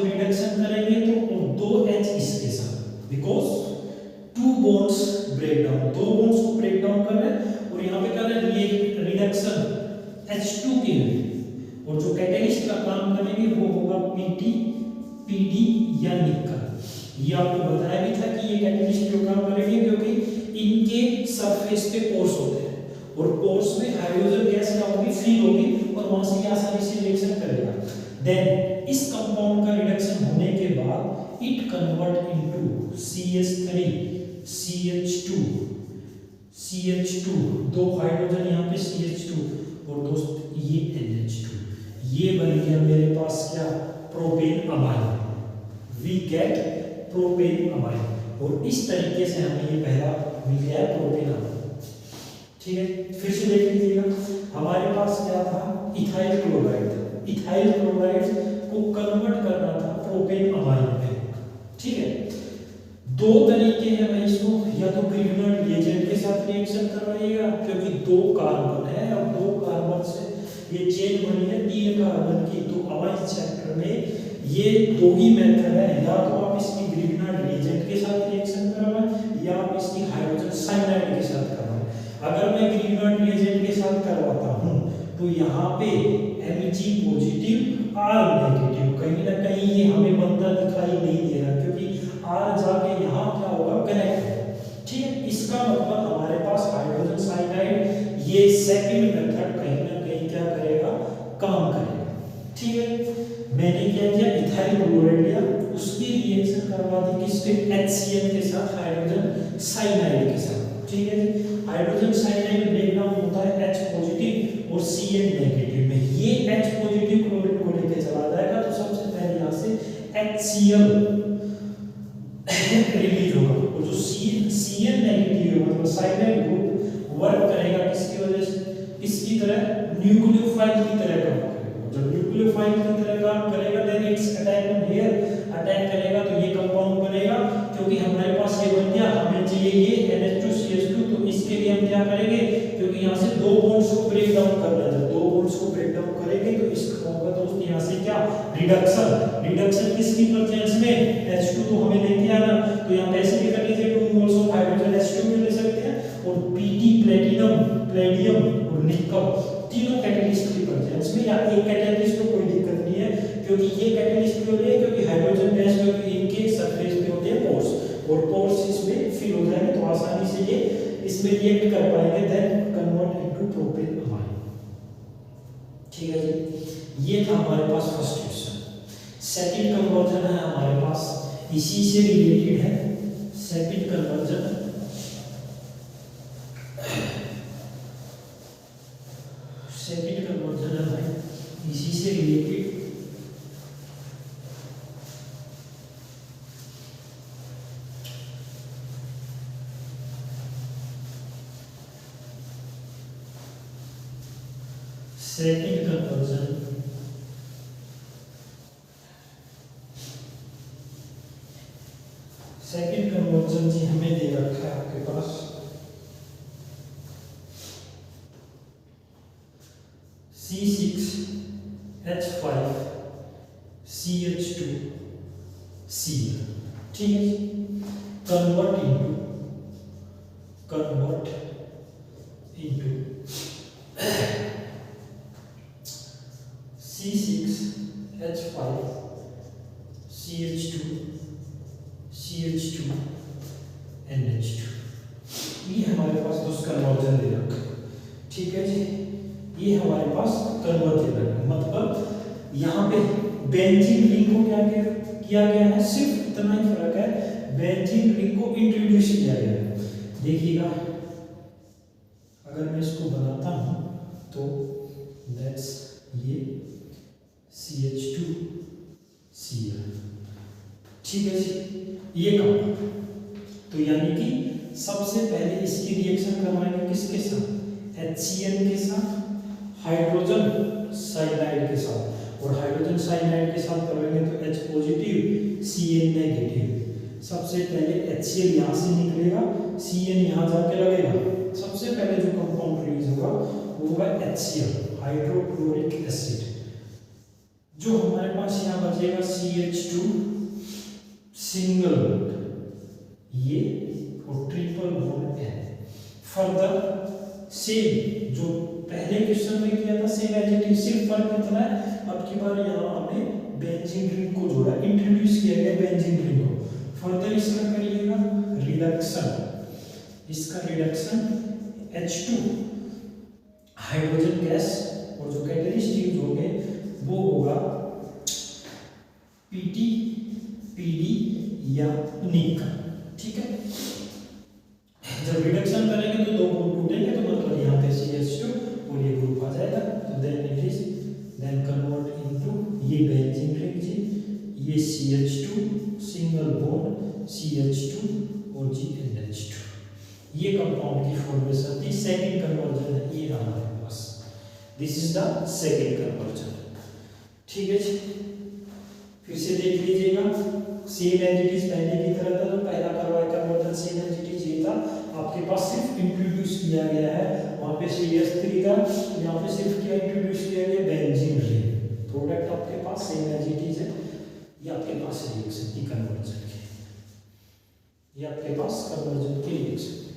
Reduction करेंगे तो दो H इसके साथ, because two bonds break down, दो बॉन्ड्स को ब्रेक डाउन कर रहे हैं और यहाँ पे कर रहे हैं ये रिडक्शन H2 के लिए, और जो कैटेलिस्ट का काम करेंगे वो होगा PT, PD या निकल। ये आपको बताया भी था कि ये कैटेलिस्ट जो काम करेंगे क्योंकि इनके सरफेस पे पोर्स होते हैं और पोर्स में हाइड्रोजन गैस क्या होगी, फ्री होगी और वहां से आसानी से रिएक्शन करेगा। देन इस कंपाउंड का रिडक्शन होने के बाद it convert into CH3 CH2 CH2, दो हाइड्रोजन यहाँ पे CH2 और दोस्त ये NH2, ये बन गया मेरे पास क्या, propane amine. We get propane amine, और इस तरीके से हमें ये पहला मिल गया प्रोपेन अमाइन। ठीक है, फिर से देख लीजिएगा, हमारे पास क्या था, इथाइल क्लोराइड। इथाइल क्लोराइड को कन्वर्ट करना था प्रोपेन अमाइन में। ठीक है, दो तरीके हैं भाई इसको, या तो ग्रिग्नर्ड रिएजेंट के साथ रिएक्शन करवाइएगा क्योंकि दो कार्बन है और दो कार्बन से ये चेन बनी है 3 कार्बन की, तो अमाइन चैप्टर में ये दो ही मेथड है, या तो आप इसकी ग्रिग्नर्ड रिएजेंट के साथ रिएक्शन करवाएं या आप इसकी हाइड्रोजन साइनाइड के साथ करवाएं। अगर मैं ग्रिग्नर्ड रिएजेंट के साथ करवाता हूं तो यहाँ पे Mg पॉजिटिव R नेगेटिव, कहीं ना कहीं ये हमें बनता दिखाई नहीं दे रहा क्योंकि R जाके यहाँ क्या होगा, कनेक्ट है। ठीक है, इसका मतलब हमारे पास हाइड्रोजन साइनाइड ये सेकंड मेथड कहीं ना कहीं क्या करेगा, काम करेगा। ठीक है, मैंने क्या किया, इथाइल क्लोराइड लिया, उसकी रिएक्शन करवा दी किसके, HCl के साथ, हाइड्रोजन साइनाइड के साथ। ठीक है, हाइड्रोजन साइनाइड ब्रेक डाउन होता है H पॉजिटिव और Cl नेगेटिव में, ये H पॉजिटिव क्लोराइड को लेके चला जाएगा तो सबसे पहले यहाँ से HCl रिलीज होगा, और जो Cl नेगेटिव है मतलब साइनाइड ग्रुप वर्क करेगा किसकी वजह से, इसकी तरह न्यूक्लियोफाइल की तरह काम करेगा। जब न्यूक्लियोफाइल की तरह काम करेगा then its attack on here, attack करेगा तो ये कंपाउंड बनेगा, क्योंकि हमारे पास ये बन गया, हमें चाहिए ये NH2CH2, तो इसके लिए हम क्या करेंगे, क्योंकि यहाँ से दो बॉन्ड्स को ब्रेक डाउन करना है, जब दो बॉन्ड्स को ब्रेक डाउन करेंगे तो इसका होगा दोस्त यहाँ से क्या, रिडक्शन। रिडक्शन किसकी प्रेजेंस में, H2 तो हमें लेके आना, तो यहाँ पे ऐसे भी कर लीजिए 2 मोल्स ऑफ हाइड्रोजन H2 भी ले सकते हैं, और PT प्लेटिनम, प्लेडियम और निकल तीनों कैटेलिस्ट की प्रेजेंस में, या एक कैटेलिस्ट तो कोई दिक्कत नहीं है, क्योंकि ये कैटेलिस्ट क्यों है, क्योंकि हाइड्रोजन गैस क्योंकि इनके सरफेस पे होते हैं पोर्स, और पोर्स इसमें फिल हो जाएंगे तो आसानी से ये इसमें रिएक्ट कर पाएंगे, then convert into propane amine. ठीक है जी, ये था हमारे पास फर्स्ट क्वेश्चन। सेकंड कन्वर्जन है हमारे पास, इसी से रिलेटेड है सेकंड कन्वर्जन। सेकंड कन्वर्जन है भाई इसी से related, second conversion second conversion जी हमें दे रखा है आपके पास, C6H5CH2Cl। ठीक है, कन्वर्ट इनटू C6H5CH2NH2, ये हमारे पास दोस्त कन्वर्जन दे रखा। ठीक है जी, ये हमारे पास कन्वर्ट दे रखा, मतलब यहाँ पे बेंजीन रिंग को क्या किया गया है, सिर्फ इतना ही फर्क है, बेंजीन रिंग को इंट्रोड्यूस किया गया है। देखिएगा अगर मैं इसको बनाता हूँ तो लेट्स ये CH2Cl। ठीक है जी, ये काम, तो यानी कि सबसे पहले इसकी रिएक्शन करवाएंगे किसके साथ, HCl के साथ, हाइड्रोजन साइनाइड के साथ, और हाइड्रोजन साइनाइड के साथ करवाएंगे तो H पॉजिटिव Cl नेगेटिव। सबसे पहले HCl यहाँ से निकलेगा, Cl यहाँ जाके लगेगा, सबसे पहले जो कंपाउंड रिलीज होगा वो होगा HCl, हाइड्रोक्लोरिक एसिड। जो जो हमारे पास यहाँ बचेगा CH2 सिंगल बॉन्ड ये और triple bond N। Further same जो पहले क्वेश्चन में किया था सेम एज इट इज, सिर्फ फर्क कितना है, अब की बार यहाँ हमने बेंजीन रिंग को जोड़ा, इंट्रोड्यूस किया गया बेंजीन रिंग को। फर्दर इसका करिएगा रिडक्शन, इसका रिडक्शन H2 हाइड्रोजन गैस और जो कैटेलिस्ट होंगे वो होगा PT PD या निक। ठीक है, जब रिडक्शन करेंगे तो दो ग्रुप टूटेंगे, तो मतलब यहाँ पे CH2 और ये ग्रुप आ जाएगा, तो then it is then convert into ये बेंजीन रिंग जी, ये CH2 सिंगल बॉन्ड CH2 और GNH2, ये कंपाउंड की फॉर्मेशन थी। सेकंड कन्वर्जन है ये हमारे पास, this is the second conversion. ठीक है जी, फिर से देख लीजिएगा, सेम एज इट इज पहले की तरह था, तो पहला करवाया conversion same as it is ये था, आपके पास सिर्फ इंट्रोड्यूस किया गया है, वहां पे CH3 का, यहाँ पे सिर्फ क्या इंट्रोड्यूस किया गया, बेंजीन रिंग। प्रोडक्ट आपके पास सेम एज इट इज है, ये आपके पास रिएक्शन की कन्वर्जन की, ये आपके पास कन्वर्जन की रिएक्शन।